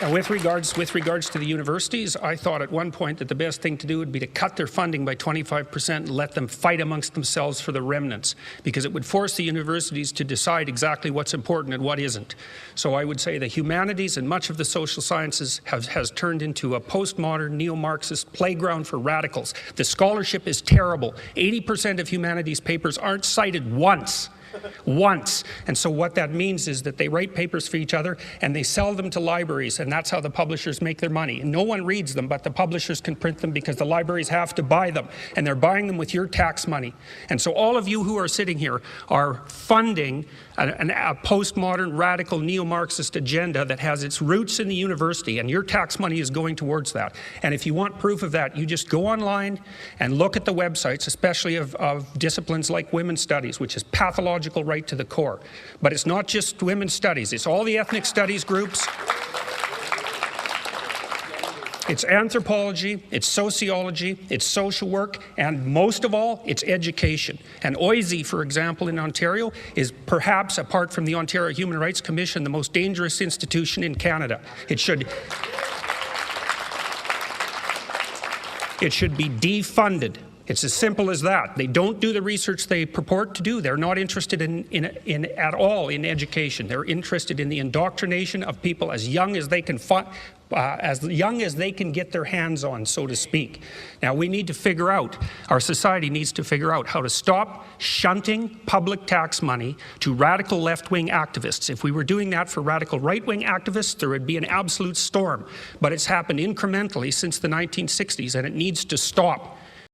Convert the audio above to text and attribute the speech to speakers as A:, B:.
A: With regards to the universities, I thought at one point that the best thing to do would be to cut their funding by 25% and let them fight amongst themselves for the remnants, because it would force the universities to decide exactly what's important and what isn't. So I would say the humanities and much of the social sciences has turned into a postmodern, neo-Marxist playground for radicals. The scholarship is terrible. 80% of humanities papers aren't cited once. And so what that means is that they write papers for each other and they sell them to libraries, and that's how the publishers make their money. And no one reads them, but the publishers can print them because the libraries have to buy them, and they're buying them with your tax money. And so all of you who are sitting here are funding a postmodern, radical, neo-Marxist agenda that has its roots in the university, and your tax money is going towards that. And if you want proof of that, you just go online and look at the websites, especially of disciplines like women's studies, which is pathological right to the core. But it's not just women's studies, it's all the ethnic studies groups. It's anthropology, it's sociology, it's social work, and most of all, it's education. And OISE, for example, in Ontario, is perhaps, apart from the Ontario Human Rights Commission, the most dangerous institution in Canada. It should be defunded. It's as simple as that. They don't do the research they purport to do. They're not interested at all in education. They're interested in the indoctrination of people as young as they can get their hands on, so to speak. Now we need to figure out, our society needs to figure out how to stop shunting public tax money to radical left-wing activists. If we were doing that for radical right-wing activists, there would be an absolute storm. But it's happened incrementally since the 1960s, and it needs to stop.